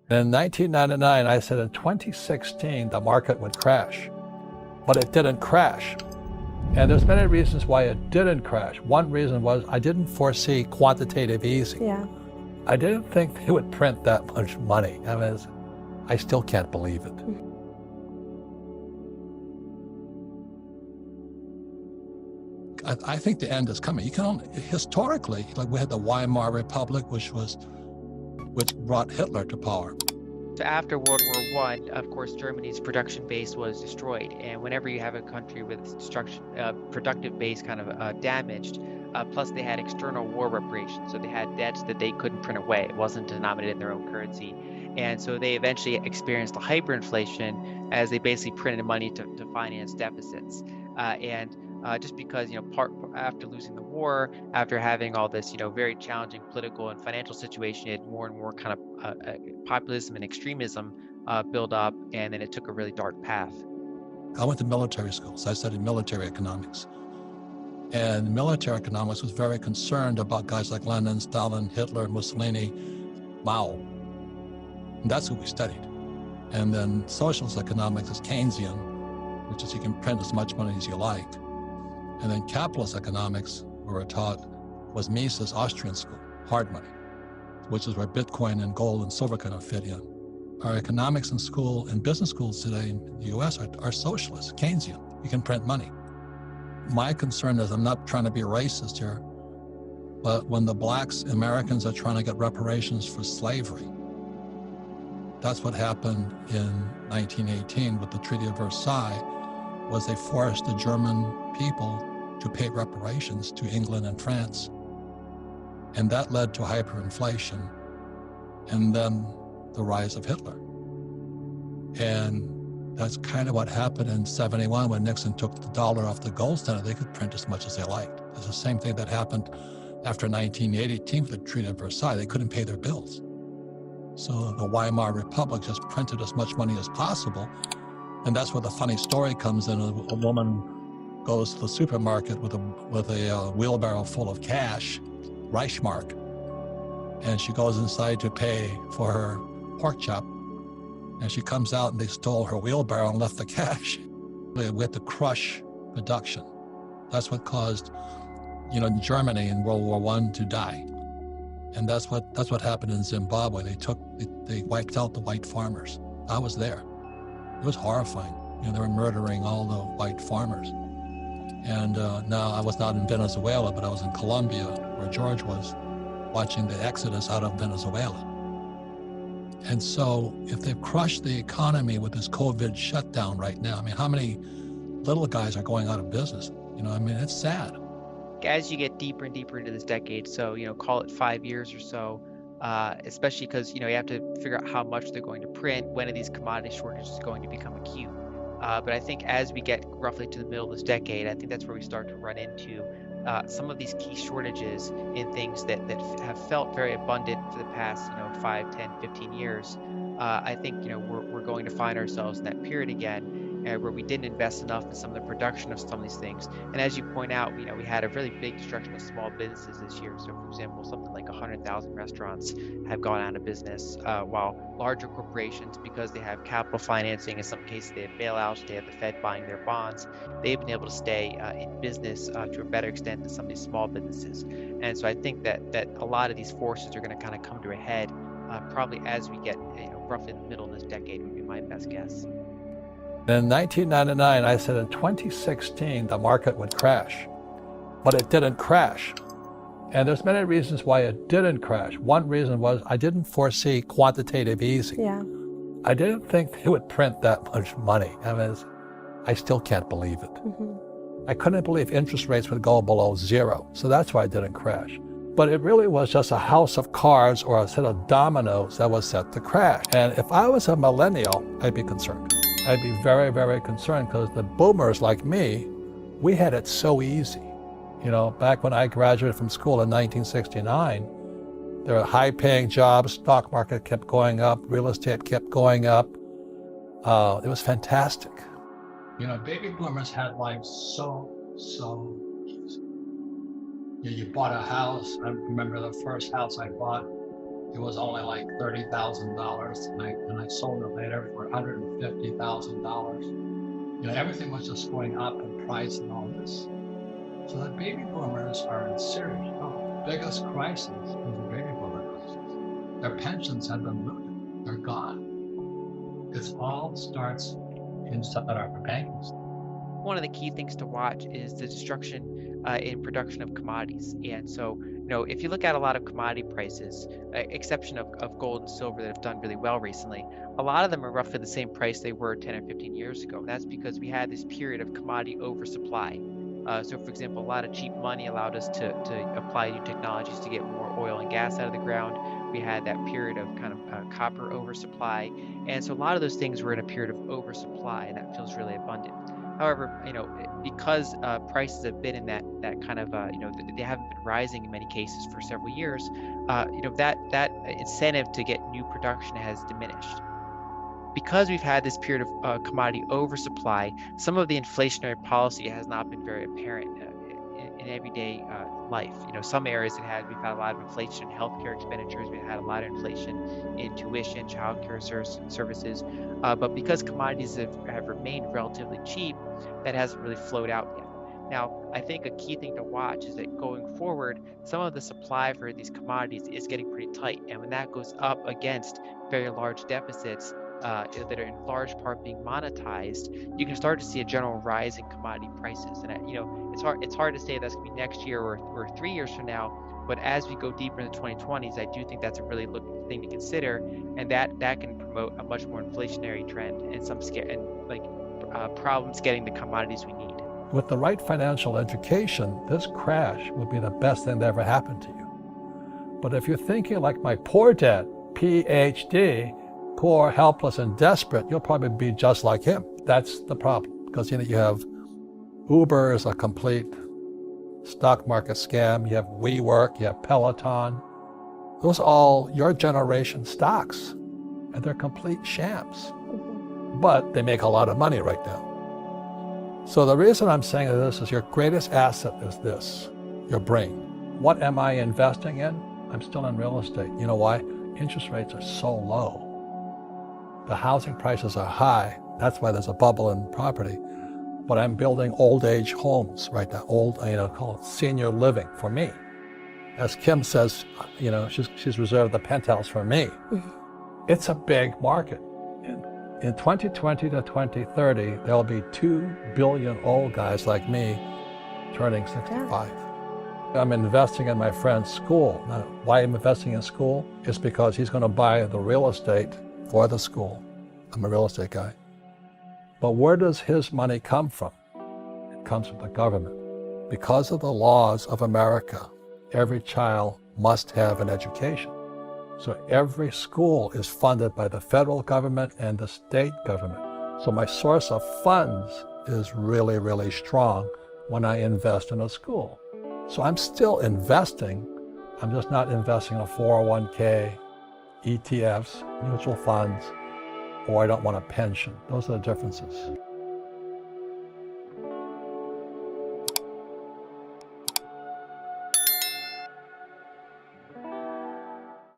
In 1999, I said in 2016, the market would crash, but it didn't crash. And there's many reasons why it didn't crash. One reason was I didn't foresee quantitative easing. Yeah. I didn't think they would print that much money. I still can't believe it. I think the end is coming. You can only, historically, like we had the Weimar Republic, which brought Hitler to power. So after World War I, of course, Germany's production base was destroyed. And whenever you have a country with productive base kind of damaged, plus they had external war reparations. So they had debts that they couldn't print away. It wasn't denominated in their own currency. And so they eventually experienced a hyperinflation as they basically printed money to finance deficits. Just because, after losing the war, after having all this, very challenging political and financial situation, it had more and more kind of populism and extremism build up, and then it took a really dark path. I went to military school, so I studied military economics. And military economics was very concerned about guys like Lenin, Stalin, Hitler, Mussolini, Mao. And that's who we studied. And then socialist economics is Keynesian, which is you can print as much money as you like. And then capitalist economics, we were taught, was Mises' Austrian school, hard money, which is where Bitcoin and gold and silver kind of fit in. Our economics in school and business schools today in the US are socialist, Keynesian. You can print money. My concern is, I'm not trying to be racist here, but when the blacks, Americans are trying to get reparations for slavery, that's what happened in 1918 with the Treaty of Versailles, was they forced the German people to pay reparations to England and France. And that led to hyperinflation and then the rise of Hitler. And that's kind of what happened in 71 when Nixon took the dollar off the gold standard. They could print as much as they liked. It's the same thing that happened after 1918 with the Treaty of Versailles. They couldn't pay their bills. So the Weimar Republic just printed as much money as possible. And that's where the funny story comes in. A woman goes to the supermarket with a wheelbarrow full of cash, Reichsmark, and she goes inside to pay for her pork chop. And she comes out and they stole her wheelbarrow and left the cash. We had to crush production. That's what caused, Germany in World War I to die. And that's what happened in Zimbabwe. They wiped out the white farmers. I was there. It was horrifying. They were murdering all the white farmers. And now I was not in Venezuela, but I was in Colombia, where George was, watching the exodus out of Venezuela. And so if they've crushed the economy with this COVID shutdown right now, how many little guys are going out of business? It's sad. As you get deeper and deeper into this decade, so, call it 5 years or so, especially because, you have to figure out how much they're going to print, when are these commodity shortages going to become acute. But I think as we get roughly to the middle of this decade, I think that's where we start to run into some of these key shortages in things that have felt very abundant for the past 5, 10, 15 years. I think we're going to find ourselves in that period again where we didn't invest enough in some of the production of some of these things. And as you point out, we had a really big destruction of small businesses this year. So for example, something like 100,000 restaurants have gone out of business, while larger corporations, because they have capital financing, in some cases they have bailouts, they have the Fed buying their bonds, they've been able to stay in business to a better extent than some of these small businesses. And so I think that a lot of these forces are going to kind of come to a head probably as we get roughly in the middle of this decade would be my best guess. In 1999, I said in 2016, the market would crash, but it didn't crash. And there's many reasons why it didn't crash. One reason was I didn't foresee quantitative easing. Yeah. I didn't think they would print that much money. I still can't believe it. I couldn't believe interest rates would go below zero. So that's why it didn't crash. But it really was just a house of cards or a set of dominoes that was set to crash. And if I was a millennial, I'd be concerned. I'd be very, very concerned because the boomers like me, we had it so easy. Back when I graduated from school in 1969, there were high-paying jobs, stock market kept going up, real estate kept going up. It was fantastic. Baby boomers had life so easy. You bought a house. I remember the first house I bought it was only like $30,000, and I sold it later for $150,000. Everything was just going up in price and all this. So the baby boomers are in serious trouble. The biggest crisis is the baby boomer crisis. Their pensions have been looted. They're gone. It all starts inside our banking system. One of the key things to watch is the destruction in production of commodities. And so, if you look at a lot of commodity prices, exception of gold and silver that have done really well recently, a lot of them are roughly the same price they were 10 or 15 years ago. That's because we had this period of commodity oversupply. So, for example, a lot of cheap money allowed us to apply new technologies to get more oil and gas out of the ground. We had that period of kind of copper oversupply. And so a lot of those things were in a period of oversupply, and that feels really abundant. However, because prices have been in that kind of, they haven't been rising in many cases for several years, that incentive to get new production has diminished. Because we've had this period of commodity oversupply, some of the inflationary policy has not been very apparent in everyday life. Some areas we've had a lot of inflation in healthcare expenditures. We've had a lot of inflation in tuition, childcare services. But because commodities have remained relatively cheap, that hasn't really flowed out yet. Now, I think a key thing to watch is that going forward, some of the supply for these commodities is getting pretty tight. And when that goes up against very large deficits that are in large part being monetized, you can start to see a general rise in commodity prices. And it's hard to say if that's going to be next year or 3 years from now. But as we go deeper into the 2020s, I do think that's a really thing to consider, and that can promote a much more inflationary trend and problems getting the commodities we need. With the right financial education, this crash would be the best thing that ever happened to you. But if you're thinking like my poor dad, PhD, poor, helpless, and desperate, you'll probably be just like him. That's the problem, because you have Uber is a complete stock market scam. You have WeWork, you have Peloton. Those are all your generation stocks, and they're complete shams. But they make a lot of money right now. So the reason I'm saying this is your greatest asset is this, your brain. What am I investing in? I'm still in real estate. You know why? Interest rates are so low. The housing prices are high. That's why there's a bubble in property. But I'm building old age homes right now, called senior living for me. As Kim says, she's reserved the penthouse for me. It's a big market. In 2020 to 2030, there'll be 2 billion old guys like me turning 65. I'm investing in my friend's school. Now, why I'm investing in school is because he's going to buy the real estate for the school. I'm a real estate guy. But where does his money come from? It comes from the government. Because of the laws of America, every child must have an education. So every school is funded by the federal government and the state government. So my source of funds is really, really strong when I invest in a school. So I'm still investing. I'm just not investing in a 401k, ETFs, mutual funds, or I don't want a pension. Those are the differences.